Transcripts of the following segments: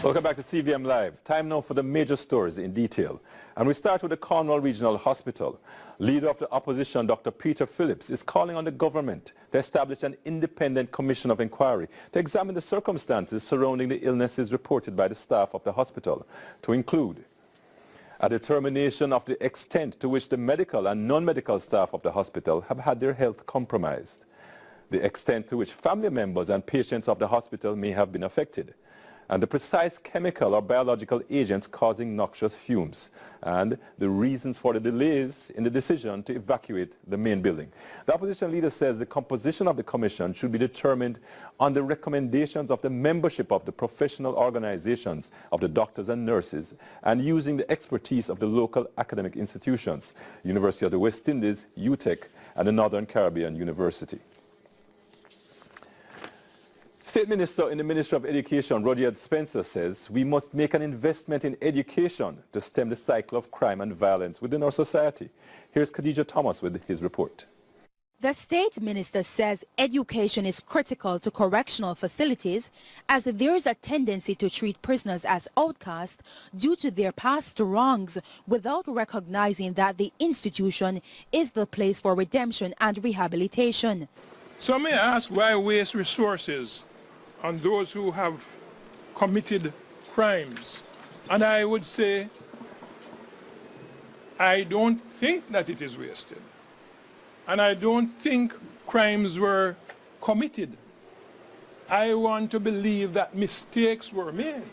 Welcome back to CVM Live. Time now for the major stories in detail. And we start with the Cornwall Regional Hospital. Leader of the opposition, Dr. Peter Phillips, is calling on the government to establish an independent commission of inquiry to examine the circumstances surrounding the illnesses reported by the staff of the hospital, to include a determination of the extent to which the medical and non-medical staff of the hospital have had their health compromised, the extent to which family members and patients of the hospital may have been affected, and the precise chemical or biological agents causing noxious fumes, and the reasons for the delays in the decision to evacuate the main building. The opposition leader says the composition of the commission should be determined on the recommendations of the membership of the professional organizations of the doctors and nurses, and using the expertise of the local academic institutions, University of the West Indies, UTEC, and the Northern Caribbean University. State Minister in the Ministry of Education, Rudyard Spencer, says we must make an investment in education to stem the cycle of crime and violence within our society. Here's Khadija Thomas with his report. The state minister says education is critical to correctional facilities as there is a tendency to treat prisoners as outcasts due to their past wrongs without recognizing that the institution is the place for redemption and rehabilitation. Some may ask why waste resources on those who have committed crimes. And I would say, I don't think that it is wasted. And I don't think crimes were committed. I want to believe that mistakes were made.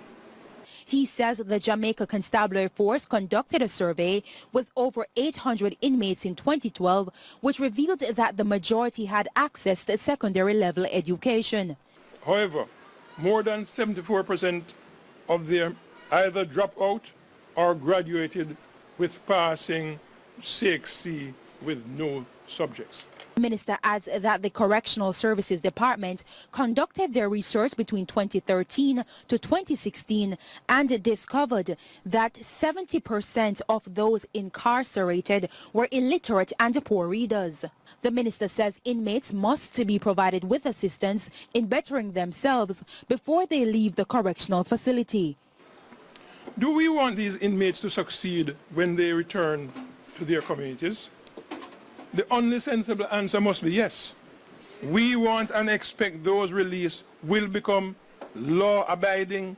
He says the Jamaica Constabulary Force conducted a survey with over 800 inmates in 2012, which revealed that the majority had access to secondary level education. However, more than 74% of them either dropped out or graduated with passing 6C with no subjects. The minister adds that the Correctional Services Department conducted their research between 2013 to 2016 and discovered that 70% of those incarcerated were illiterate and poor readers. The minister says inmates must be provided with assistance in bettering themselves before they leave the correctional facility. Do we want these inmates to succeed when they return to their communities? The only sensible answer must be yes. We want and expect those released will become law-abiding,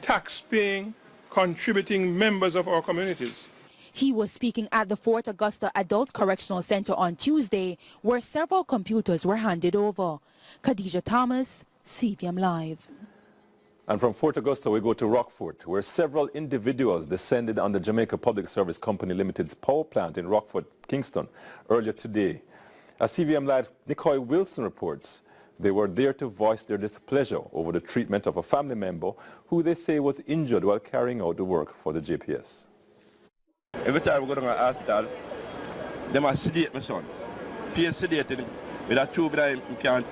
tax-paying, contributing members of our communities. He was speaking at the Fort Augusta Adult Correctional Center on Tuesday, where several computers were handed over. Khadija Thomas, CVM Live. And from Fort Augusta, we go to Rockfort, where several individuals descended on the Jamaica Public Service Company Limited's power plant in Rockfort, Kingston, earlier today. As CVM Live's Nicoy Wilson reports, they were there to voice their displeasure over the treatment of a family member who they say was injured while carrying out the work for the JPS. Every time we go to the hospital, they must sedate my son. Pay sedated with a tube that he can't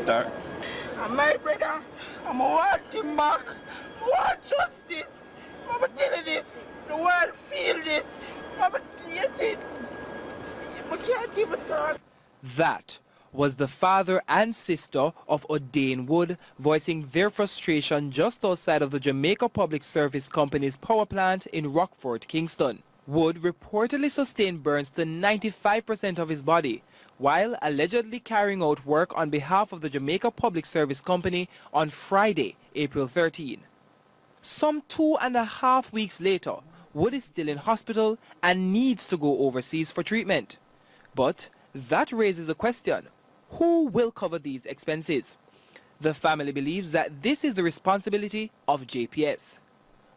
talk. And my brother, I'm want him back. I want justice. I'm telling this. The world feel this. I'm telling it. I can't even talk. That was the father and sister of O'Dane Wood voicing their frustration just outside of the Jamaica Public Service Company's power plant in Rockfort, Kingston. Wood reportedly sustained burns to 95% of his body, while allegedly carrying out work on behalf of the Jamaica Public Service Company on Friday, April 13. Some 2.5 weeks later, Wood is still in hospital and needs to go overseas for treatment. But that raises the question, who will cover these expenses? The family believes that this is the responsibility of JPS.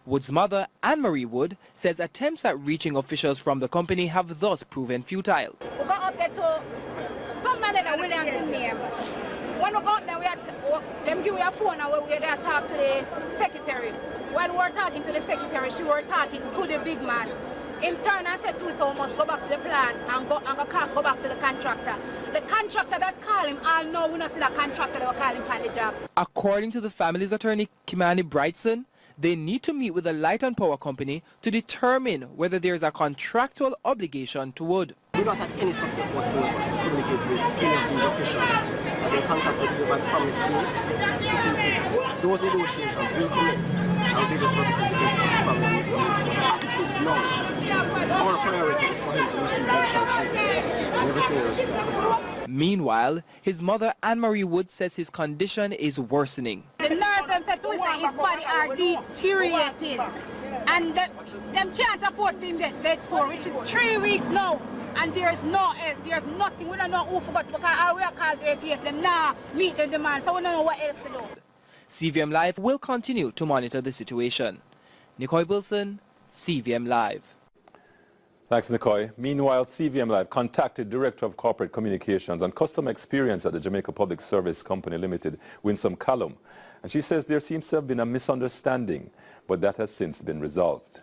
Wood's mother, Anne-Marie Wood, says attempts at reaching officials from the company have thus proven futile. We got up there to somebody that William's name. When we got there, we had them give me a phone and we were there to talk to the secretary. While we were talking to the secretary, she was talking to the big man. In turn, I said to us, so must go back to the plant and go back to the contractor. The contractor that called him, I know we not see that contractor that will call him for the job. According to the family's attorney, Kimani Brightson, they need to meet with the Light and Power Company to determine whether there is a contractual obligation to Wood. We don't have any success whatsoever to communicate with any of these officials. they contacted you by the family today to see if those negotiations will commence. I'll be able to represent the family and Mr. Mills. As it is now, our priority is for him to receive medical treatment and everything else can come out. Meanwhile, his mother Anne-Marie Wood says his condition is worsening. The nurse them said to us that his body are deteriorating and them can't afford to get bed for, which is 3 weeks now. And there's no help, there's nothing. We don't know who forgot because our work called to replace them now, meet the demand, so we don't know what else to do. CVM Live will continue to monitor the situation. Nicoy Wilson, CVM Live. Thanks, Nicoy. Meanwhile, CVM Live contacted Director of Corporate Communications and Customer Experience at the Jamaica Public Service Company Limited, Winsome Callum. And she says there seems to have been a misunderstanding, but that has since been resolved.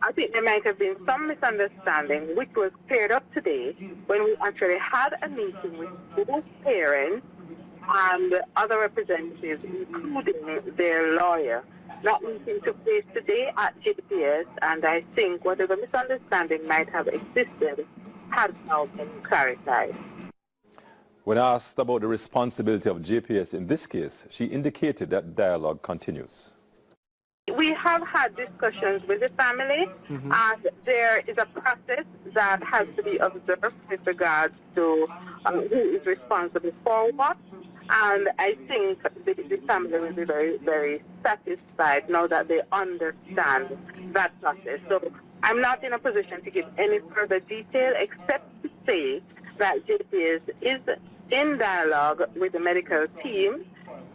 I think there might have been some misunderstanding, which was cleared up today when we actually had a meeting with both parents and other representatives, including their lawyer. That meeting took place today at JPS, and I think whatever misunderstanding might have existed has now been clarified. When asked about the responsibility of JPS in this case, she indicated that dialogue continues. We have had discussions with the family, and there is a process that has to be observed with regards to who is responsible for what. And I think the family will be very, very satisfied now that they understand that process. So I'm not in a position to give any further detail except to say that JPS is in dialogue with the medical team,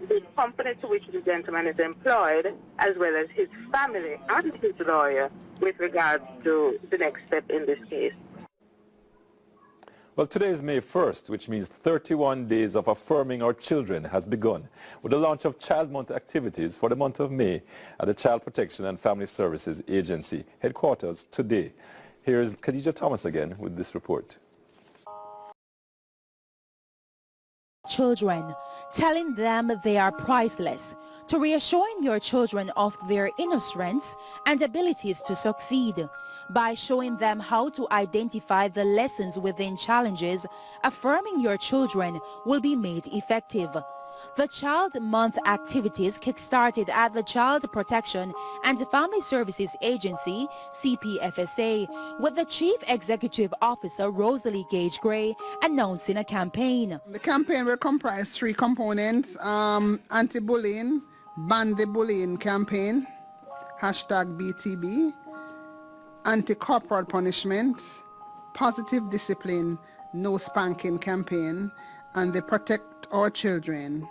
the company to which the gentleman is employed, as well as his family and his lawyer with regards to the next step in this case. Well, today is May 1st, which means 31 days of affirming our children has begun with the launch of Child Month activities for the month of May at the Child Protection and Family Services Agency headquarters today. Here's Khadija Thomas again with this report. Children, telling them they are priceless, to reassuring your children of their innocence and abilities to succeed, by showing them how to identify the lessons within challenges, affirming your children will be made effective. The Child Month activities kick-started at the Child Protection and Family Services Agency, CPFSA, with the Chief Executive Officer Rosalie Gage-Gray announcing a campaign. The campaign will comprise 3 components: anti-bullying, ban the bullying campaign, #BTB, anti-corporal punishment, positive discipline, no spanking campaign, and the Protect Our Children,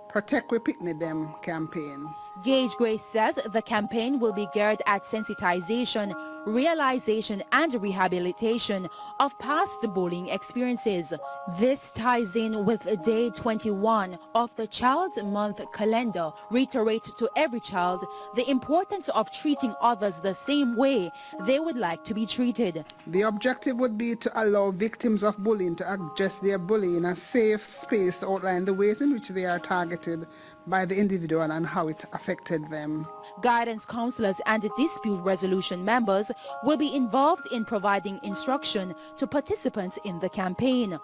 Protect We Picnic Them campaign. Gage-Gray says the campaign will be geared at sensitization, realization and rehabilitation of past bullying experiences. This ties in with day 21 of the Child Month calendar, reiterate to every child the importance of treating others the same way they would like to be treated. The objective would be to allow victims of bullying to address their bullying in a safe space to outline the ways in which they are targeted by the individual and how it affected them. Guidance counselors and dispute resolution members will be involved in providing instruction to participants in the campaign.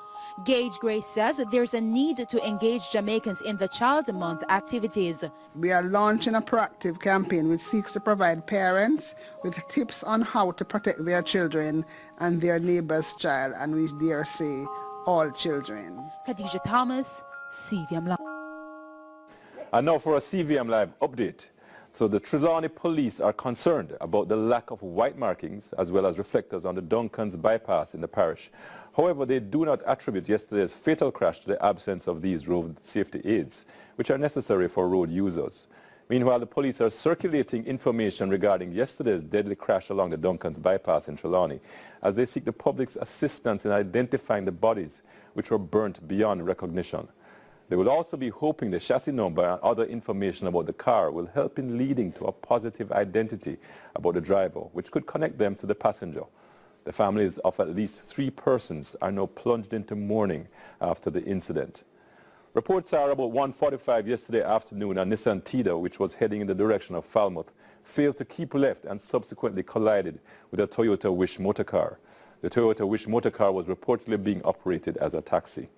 Gage-Gray says there's a need to engage Jamaicans in the Child Month activities. We are launching a proactive campaign which seeks to provide parents with tips on how to protect their children and their neighbor's child, and we dare say all children. Khadija Thomas, CVM Live. And now for a CVM Live update. So the Trelawney police are concerned about the lack of white markings as well as reflectors on the Duncan's bypass in the parish. However, they do not attribute yesterday's fatal crash to the absence of these road safety aids, which are necessary for road users. Meanwhile, the police are circulating information regarding yesterday's deadly crash along the Duncan's bypass in Trelawney as they seek the public's assistance in identifying the bodies which were burnt beyond recognition. They will also be hoping the chassis number and other information about the car will help in leading to a positive identity about the driver, which could connect them to the passenger. The families of at least 3 persons are now plunged into mourning after the incident. Reports are about 1:45 yesterday afternoon, a Nissan Tida, which was heading in the direction of Falmouth, failed to keep left and subsequently collided with a Toyota Wish motorcar. The Toyota Wish motorcar was reportedly being operated as a taxi.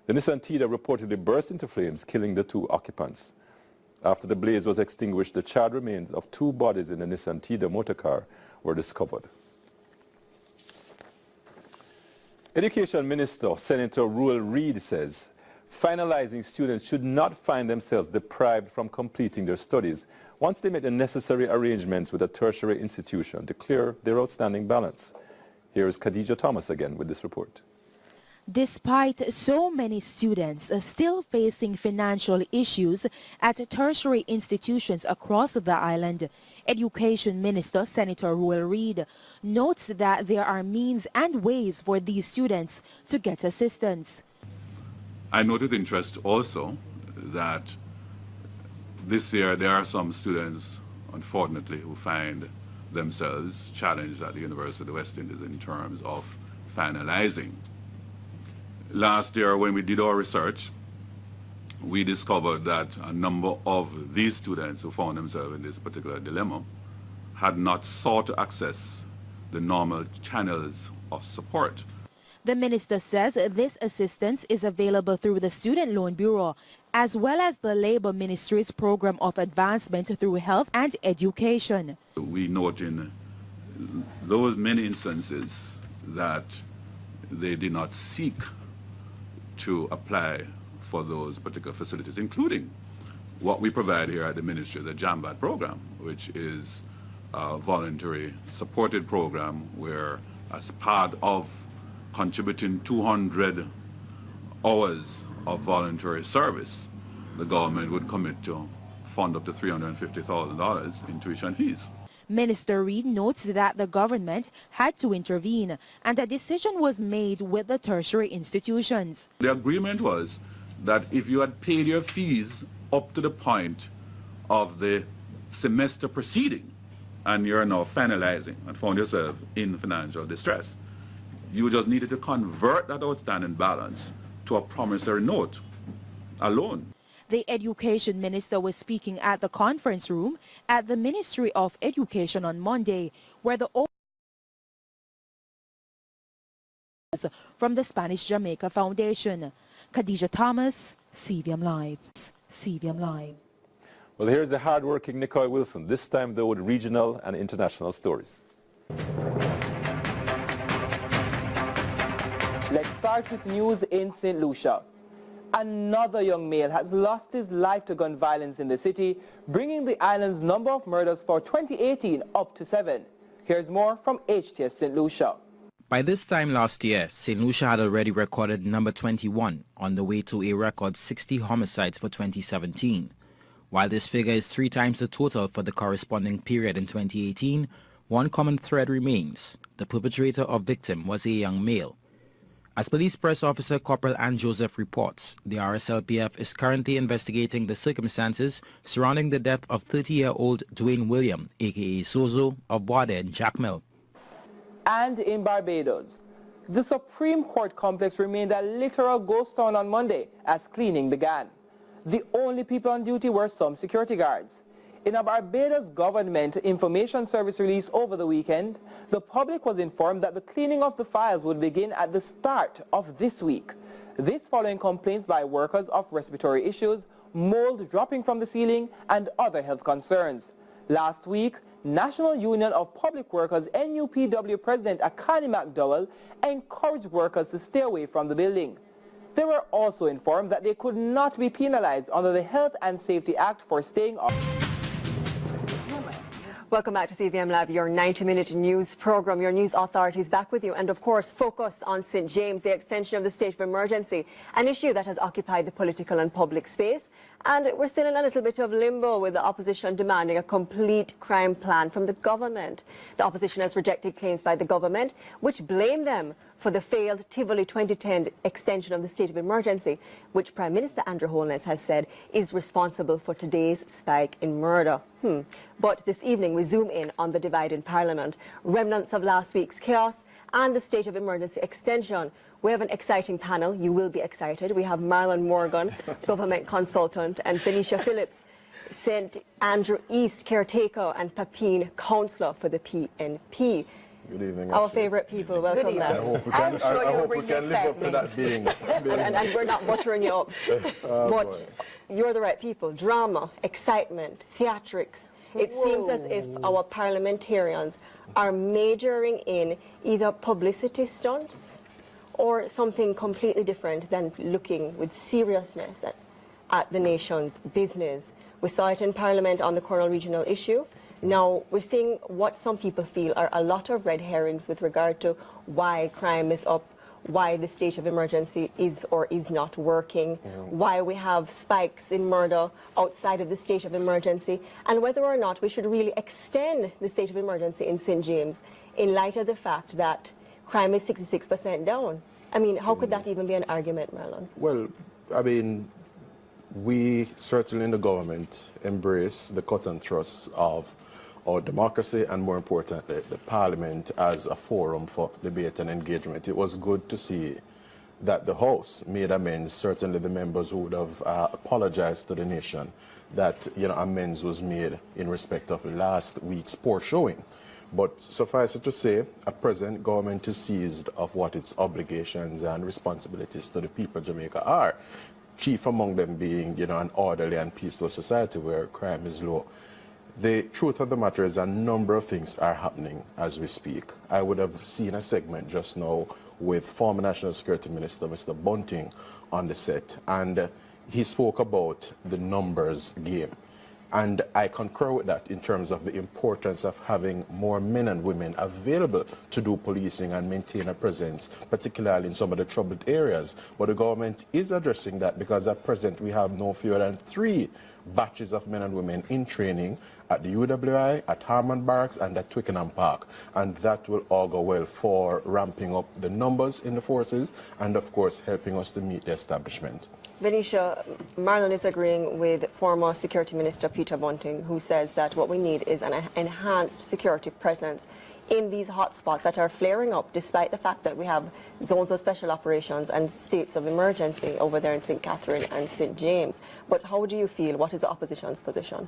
The Nissan Tida reportedly burst into flames, killing the 2 occupants. After the blaze was extinguished, the charred remains of 2 bodies in the Nissan Tida motorcar were discovered. Education Minister Senator Ruel Reid says finalizing students should not find themselves deprived from completing their studies once they make the necessary arrangements with a tertiary institution to clear their outstanding balance. Here is Khadija Thomas again with this report. Despite so many students still facing financial issues at tertiary institutions across the island, Education Minister Senator Ruel Reid notes that there are means and ways for these students to get assistance. I note with interest also that this year there are some students, unfortunately, who find themselves challenged at the University of the West Indies in terms of finalizing. Last year, when we did our research, we discovered that a number of these students who found themselves in this particular dilemma had not sought to access the normal channels of support. The minister says this assistance is available through the Student Loan Bureau, as well as the Labour Ministry's Program of Advancement through Health and Education. We note in those many instances that they did not seek to apply for those particular facilities, including what we provide here at the Ministry, the JAMBAT program, which is a voluntary supported program where, as part of contributing 200 hours of voluntary service, the government would commit to fund up to $350,000 in tuition fees. Minister Reid notes that the government had to intervene and a decision was made with the tertiary institutions. The agreement was that if you had paid your fees up to the point of the semester proceeding and you're now finalizing and found yourself in financial distress, you just needed to convert that outstanding balance to a promissory note, a loan. The Education Minister was speaking at the conference room at the Ministry of Education on Monday, where the from the Spanish Jamaica Foundation. Khadija Thomas, CVM Live. CVM Live. Well, here's the hard-working Nicoy Wilson, this time though with regional and international stories. Let's start with news in St. Lucia. Another young male has lost his life to gun violence in the city, bringing the island's number of murders for 2018 up to 7. Here's more from HTS St. Lucia. By this time last year, St. Lucia had already recorded number 21, on the way to a record 60 homicides for 2017. While this figure is 3 times the total for the corresponding period in 2018, one common thread remains. The perpetrator or victim was a young male. As Police Press Officer Corporal Ann Joseph reports, the RSLPF is currently investigating the circumstances surrounding the death of 30-year-old Dwayne William, aka Sozo, of Boaden, Jackmill. And in Barbados, the Supreme Court complex remained a literal ghost town on Monday as cleaning began. The only people on duty were some security guards. In a Barbados Government Information Service release over the weekend, the public was informed that the cleaning of the files would begin at the start of this week. This following complaints by workers of respiratory issues, mold dropping from the ceiling, and other health concerns. Last week, National Union of Public Workers NUPW President Akani McDowell encouraged workers to stay away from the building. They were also informed that they could not be penalized under the Health and Safety Act for staying off. Welcome back to CVM Live, your 90-minute news program. Your news authority is back with you, and of course focus on St. James, the extension of the state of emergency, an issue that has occupied the political and public space. And we're still in a little bit of limbo, with the opposition demanding a complete crime plan from the government. The opposition has rejected claims by the government, which blame them for the failed Tivoli 2010 extension of the state of emergency, which Prime Minister Andrew Holness has said is responsible for today's spike in murder. But this evening we zoom in on the divide in Parliament, remnants of last week's chaos and the state of emergency extension. We have an exciting panel. You will be excited. We have Marlon Morgan, government consultant, and Phoenicia Phillips, St. Andrew East caretaker and Papine councillor for the PNP. Good evening. Our favorite people, welcome back. I hope we can live up to that being. and we're not buttering you up. But you're the right people. Drama, excitement, theatrics. It seems as if our parliamentarians are majoring in either publicity stunts or something completely different than looking with seriousness at the nation's business. We saw it in Parliament on the Cornwall regional issue. Now, we're seeing what some people feel are a lot of red herrings with regard to why crime is up, why the state of emergency is or is not working, why we have spikes in murder outside of the state of emergency, and whether or not we should really extend the state of emergency in St. James in light of the fact that crime is 66% down. I mean, how could that even be an argument, Marlon? Well, I mean, we certainly in the government embrace the cut and thrust of our democracy and, more importantly, the Parliament as a forum for debate and engagement. It was good to see that the House made amends. Certainly the members who would have apologized to the nation that, you know, amends was made in respect of last week's poor showing. But suffice it to say, at present, government is seized of what its obligations and responsibilities to the people of Jamaica are. Chief among them being, you know, an orderly and peaceful society where crime is low. The truth of the matter is a number of things are happening as we speak. I would have seen a segment just now with former National Security Minister, Mr. Bunting, on the set, and he spoke about the numbers game. And I concur with that in terms of the importance of having more men and women available to do policing and maintain a presence, particularly in some of the troubled areas. But the government is addressing that because at present we have no fewer than 3 batches of men and women in training at the UWI, at Harmon Barracks, and at Twickenham Park. And that will all go well for ramping up the numbers in the forces and, of course, helping us to meet the establishment. Venetia, Marlon is agreeing with former Security Minister Peter Bunting, who says that what we need is an enhanced security presence in these hotspots that are flaring up, despite the fact that we have zones of special operations and states of emergency over there in St. Catherine and St. James. But how do you feel? What is the opposition's position?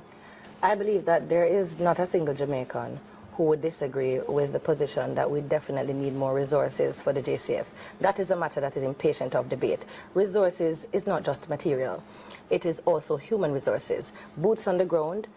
I believe that there is not a single Jamaican who would disagree with the position that we definitely need more resources for the JCF. That is a matter that is impatient of debate. Resources is not just material. It is also human resources. Boots on the ground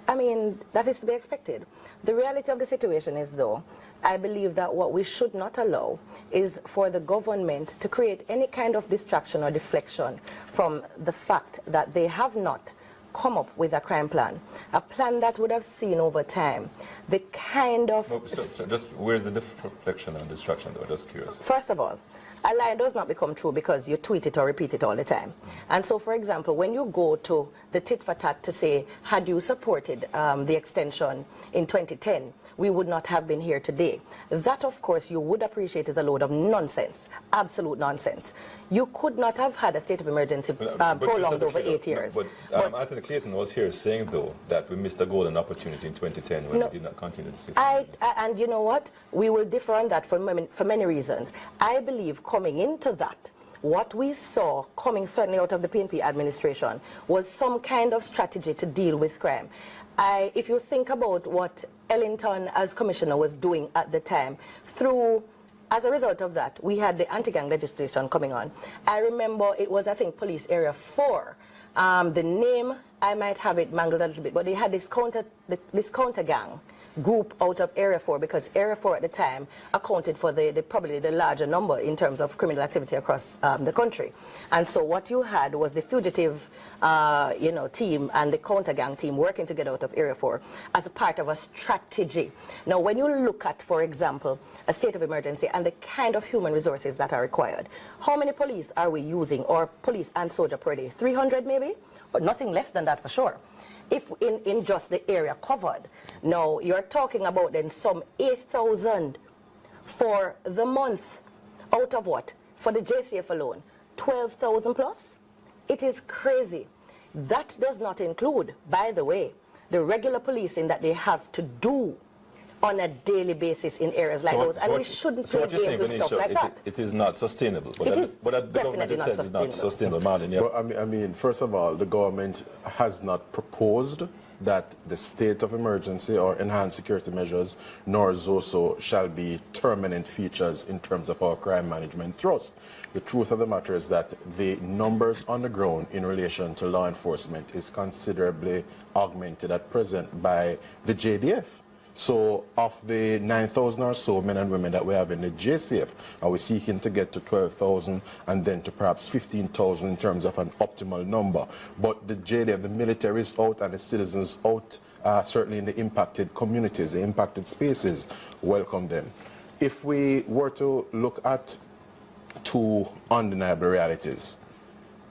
I mean, that is to be expected. The reality of the situation is, though, I believe that what we should not allow is for the government to create any kind of distraction or deflection from the fact that they have not come up with a crime plan, a plan that would have seen over time the kind of... So just where's the deflection and distraction, though? Just curious. First of all, a lie does not become true because you tweet it or repeat it all the time. And so, for example, when you go to the tit-for-tat to say, had you supported the extension in 2010, we would not have been here today. That, of course, you would appreciate is a load of nonsense, absolute nonsense. You could not have had a state of emergency prolonged over 8 years. But Anthony Clayton was here saying, though, that we missed a golden opportunity in 2010 when we did not continue the state of emergency. And you know what? We will differ on that for many reasons. I believe coming into that, what we saw coming certainly out of the PNP administration was some kind of strategy to deal with crime. If you think about what Ellington as commissioner was doing at the time, as a result of that, we had the anti-gang legislation coming on. I remember it was, I think, Police Area 4. The name, I might have it mangled a little bit, but they had this counter gang group out of Area 4 because Area 4 at the time accounted for probably the larger number in terms of criminal activity across the country. And so what you had was the fugitive team and the counter gang team working together out of Area 4 as a part of a strategy. Now, when you look at, for example, a state of emergency and the kind of human resources that are required, how many police are we using, or police and soldier per day? 300 maybe? But nothing less than that for sure. If in just the area covered. Now, you're talking about then some 8,000 for the month. Out of what? For the JCF alone, 12,000 plus? It is crazy. That does not include, by the way, the regular policing that they have to do on a daily basis in areas like those, and we shouldn't play games with stuff like that. It is not sustainable. But It is the government says it's not sustainable. Marlon, yeah. Well, I mean, first of all, the government has not proposed that the state of emergency or enhanced security measures nor ZOSO shall be permanent features in terms of our crime management thrust. The truth of the matter is that the numbers on the ground in relation to law enforcement is considerably augmented at present by the JDF. So of the 9,000 or so men and women that we have in the JCF, are we seeking to get to 12,000 and then to perhaps 15,000 in terms of an optimal number. But the JDF, the military is out and the citizens out, certainly in the impacted communities, the impacted spaces, welcome them. If we were to look at two undeniable realities,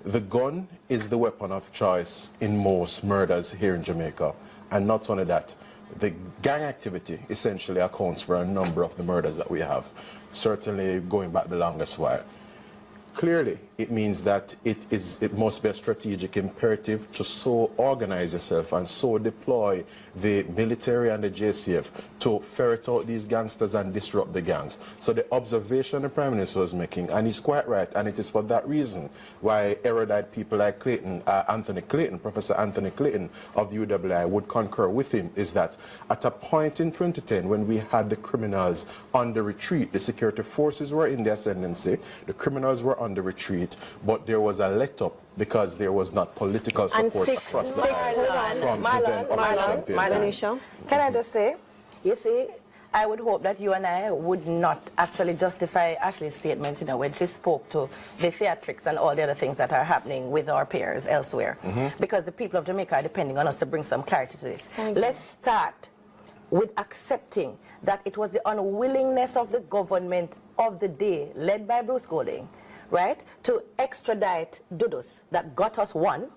the gun is the weapon of choice in most murders here in Jamaica, and not only that, the gang activity essentially accounts for a number of the murders that we have, certainly going back the longest while. Clearly, it means that it must be a strategic imperative to so organize yourself and so deploy the military and the JCF to ferret out these gangsters and disrupt the gangs. So the observation the Prime Minister was making, and he's quite right, and it is for that reason why erudite people like Professor Anthony Clayton of the UWI would concur with him, is that at a point in 2010 when we had the criminals on the retreat, the security forces were in the ascendancy, the criminals were on the retreat, but there was a let-up because there was not political support across the aisle from the then opposition. Marlon, can I just say, you see, I would hope that you and I would not actually justify Ashley's statement, you know, when she spoke to the theatrics and all the other things that are happening with our peers elsewhere, because the people of Jamaica are depending on us to bring some clarity to this. Let's start with accepting that it was the unwillingness of the government of the day, led by Bruce Golding, right, to extradite Dudus that got us one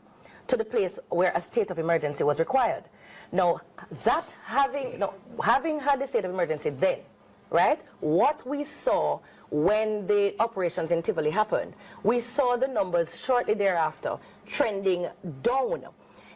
to the place where a state of emergency was required. Now, that having had the state of emergency then, right, what we saw when the operations in Tivoli happened, we saw the numbers shortly thereafter trending down.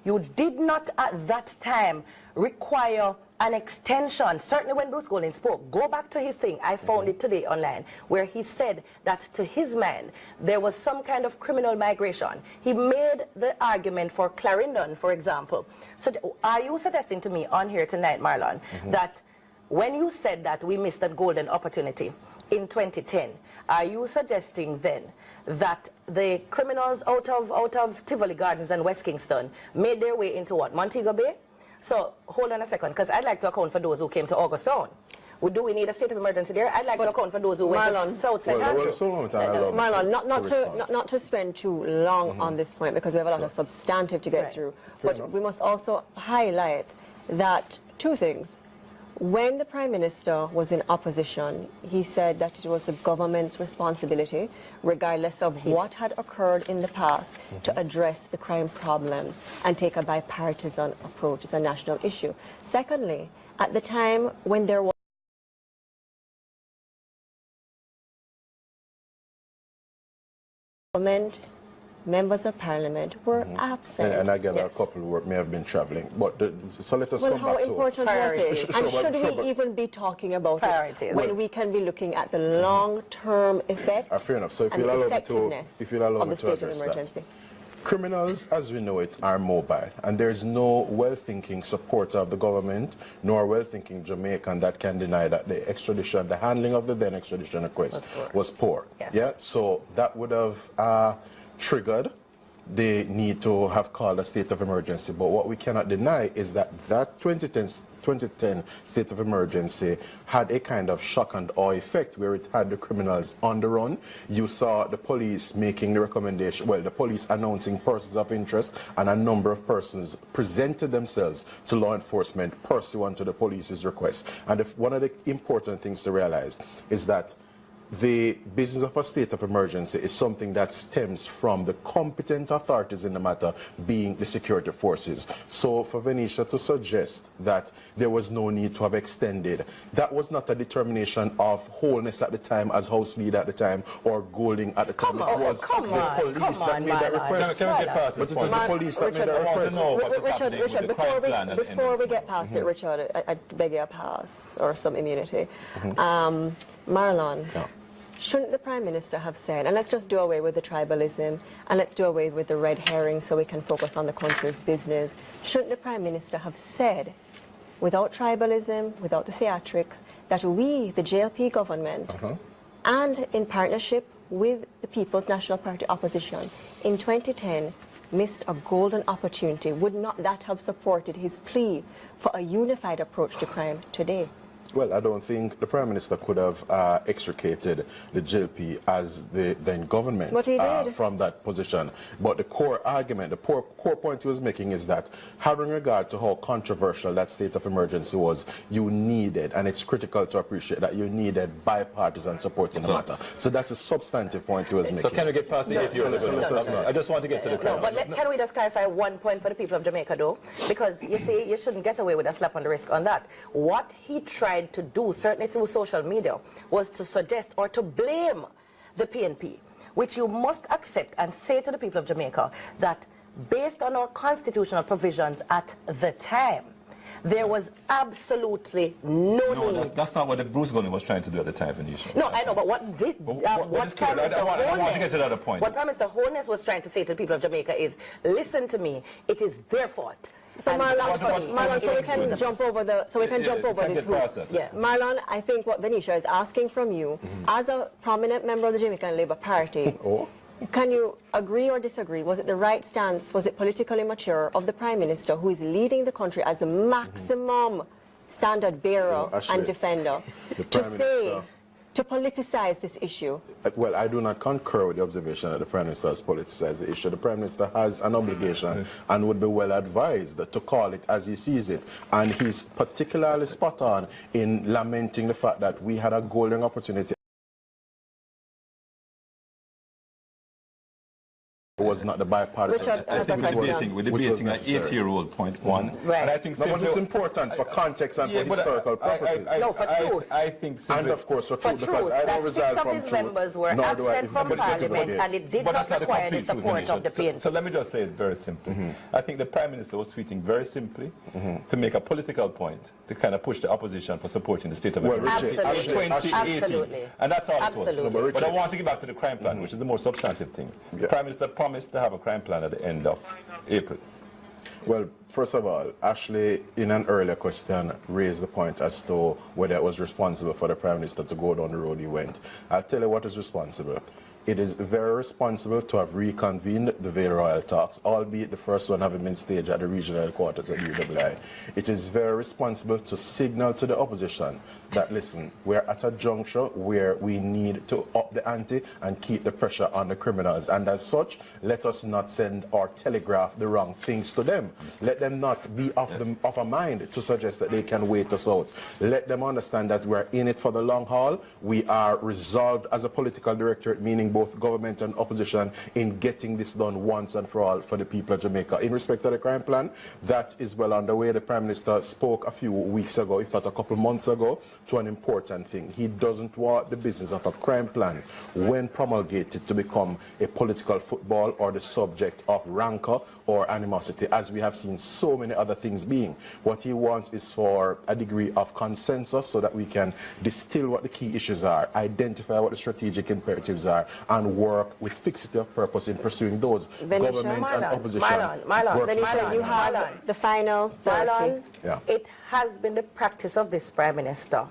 You did not at that time require an extension. Certainly when Bruce Golding spoke, go back to his thing, I found it today online, where he said that to his mind, there was some kind of criminal migration. He made the argument for Clarendon, for example. So are you suggesting to me on here tonight, Marlon, that when you said that we missed that golden opportunity in 2010, are you suggesting then that the criminals out of Tivoli Gardens and West Kingston made their way into what, Montego Bay? So, hold on a second, because I'd like to account for those who came to Augustown. Do we need a state of emergency there? I'd like to account for those who went to Southside. Marlon, not to spend too long on this point, because we have a lot of substantive to get through. But we must also highlight that two things. When the Prime Minister was in opposition, he said that it was the government's responsibility, regardless of what had occurred in the past, to address the crime problem and take a bipartisan approach. It's a national issue. Secondly, at the time when there was government, members of parliament were absent. And I gather a couple who may have been traveling. But so let us come back to how important was it? And should we even be talking about it when we can be looking at the long-term effect fair enough. So if and you'll allow me to state of emergency? Criminals, as we know it, are mobile, and there's no well-thinking supporter of the government, nor well-thinking Jamaican that can deny that the extradition, the handling of the then extradition request was poor. Yeah, so that would have triggered the need to have called a state of emergency. But what we cannot deny is that that 2010 state of emergency had a kind of shock and awe effect where it had the criminals on the run. You saw the police making the recommendation, well, the police announcing persons of interest, and a number of persons presented themselves to law enforcement pursuant to the police's request. And one of the important things to realize is that the business of a state of emergency is something that stems from the competent authorities in the matter, being the security forces. So for Venetia to suggest that there was no need to have extended, that was not a determination of wholeness at the time, as House Leader at the time, or Golding at the time. It was the police that made that request. Can we get past this But it was the police that made that request. Richard, before we get past it, Richard, I beg your pass or some immunity. Marlon, shouldn't the Prime Minister have said, and let's just do away with the tribalism, and let's do away with the red herring so we can focus on the country's business, shouldn't the Prime Minister have said, without tribalism, without the theatrics, that we, the JLP government, and in partnership with the People's National Party opposition, in 2010, missed a golden opportunity? Would not that have supported his plea for a unified approach to crime today? Well, I don't think the Prime Minister could have extricated the JLP as the then government from that position. But the core argument, the core point he was making is that, having regard to how controversial that state of emergency was, you needed, and it's critical to appreciate that, you needed bipartisan support in the matter. So that's a substantive point he was making. So can we get past the 8 years ago? I just want to get to the crime. But can we just clarify one point for the people of Jamaica, though? Because, you see, you shouldn't get away with a slap on the wrist on that. What he tried to do, certainly through social media, was to suggest or to blame the PNP, which you must accept and say to the people of Jamaica that based on our constitutional provisions at the time, there was absolutely no need. That's not what Bruce Golding was trying to do at the time, Venetia. No, I know, but what Prime Minister Holness was trying to say to the people of Jamaica is, listen to me, it is their fault. So Marlon, so we can jump over this route. Marlon, I think what Venetia is asking from you, as a prominent member of the Jamaican Labour Party, can you agree or disagree? Was it the right stance, was it politically mature of the Prime Minister, who is leading the country as the maximum standard bearer and defender, to say, to politicize this issue? Well, I do not concur with the observation that the Prime Minister has politicized the issue. The Prime Minister has an obligation and would be well advised to call it as he sees it. And he's particularly spot on in lamenting the fact that we had a golden opportunity. Was not the bipartisan. I think we're debating an 8-year-old point one. Right. And I think but it's important for context and for historical purposes. No, for truth. I think and of course for truth, because I don't reside from truth. 6 of his members were absent from Parliament, and it did not require the support of the PNP. So let me just say it very simply. I think the Prime Minister was tweeting very simply to make a political point to kind of push the opposition for supporting the state of emergency in 2018. And that's all it was. But I want to get back to the crime plan, which is the more substantive thing. The Prime Minister promised to have a crime plan at the end of April. Well, first of all, Ashley, in an earlier question, raised the point as to whether it was responsible for the Prime Minister to go down the road he went. I'll tell you what is responsible. It is very responsible to have reconvened the Vale Royal talks, albeit the first one having been staged at the regional headquarters at UWI. It is very responsible to signal to the opposition that, listen, we're at a juncture where we need to up the ante and keep the pressure on the criminals. And as such, let us not send or telegraph the wrong things to them. Let them not be of a mind to suggest that they can wait us out. Let them understand that we're in it for the long haul. We are resolved as a political directorate, meaning both government and opposition, in getting this done once and for all for the people of Jamaica. In respect to the crime plan, that is well underway. The Prime Minister spoke a few weeks ago, if not a couple months ago, to an important thing. He doesn't want the business of a crime plan, when promulgated, to become a political football or the subject of rancor or animosity, as we have seen so many other things being. What he wants is for a degree of consensus so that we can distill what the key issues are, identify what the strategic imperatives are, and work with fixity of purpose in pursuing those. Government and opposition. Venetia, you have the final 30. It has been the practice of this Prime Minister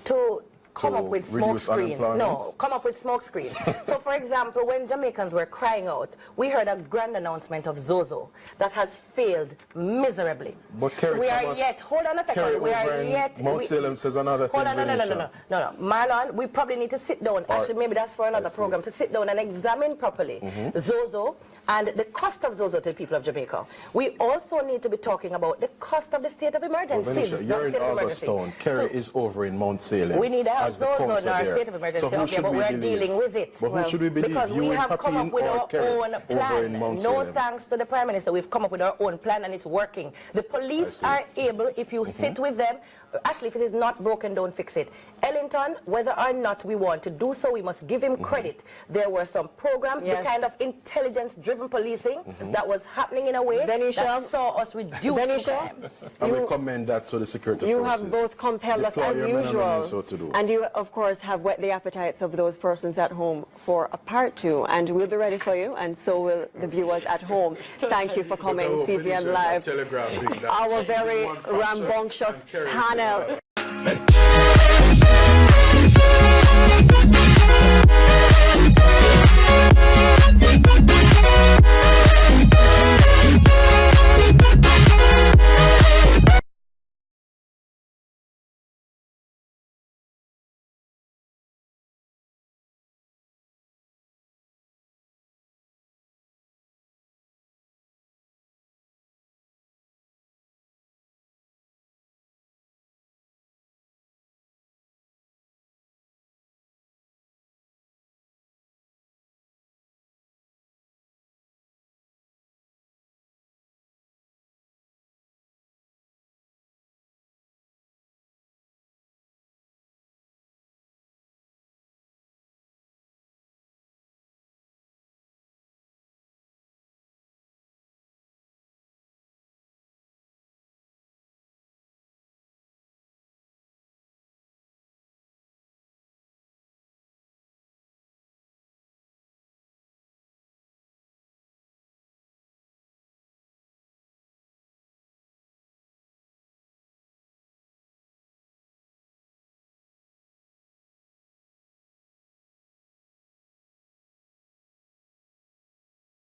to come up with smoke screens. No, come up with smoke screens. So, for example, when Jamaicans were crying out, we heard a grand announcement of Zozo that has failed miserably. But Kerry Thomas, hold on a second. We are yet. Mount Salem says another thing. Hold on, no. Marlon, we probably need to sit down. Actually, maybe that's for another program, to sit down and examine properly Zozo and the cost of those to the people of Jamaica. We also need to be talking about the cost of the state of emergency. Well, you're in Augustown. Kerry is over in Mount Salem. We need to have as the those on council our there. state of emergency, So who should but we we're believe? dealing with it. But who should we believe? Because You we in have come Papine up with or our Kerry own over in plan. Mount No Salem? thanks to the Prime Minister, we've come up with our own plan and it's working. The police are able, if you sit with them, actually, if it is not broken, don't fix it. Ellington, whether or not we want to do so, we must give him credit. There were some programs, the kind of intelligence-driven policing that was happening in a way that saw us reduce crime. And we commend that to the security You forces. have both compelled us Deploy as your men and women usual, so to do. and you, of course, have whet the appetites of those persons at home for a part 2, and we'll be ready for you, and so will the viewers at home. Thank you for coming, CVM Live. Our very rambunctious panel.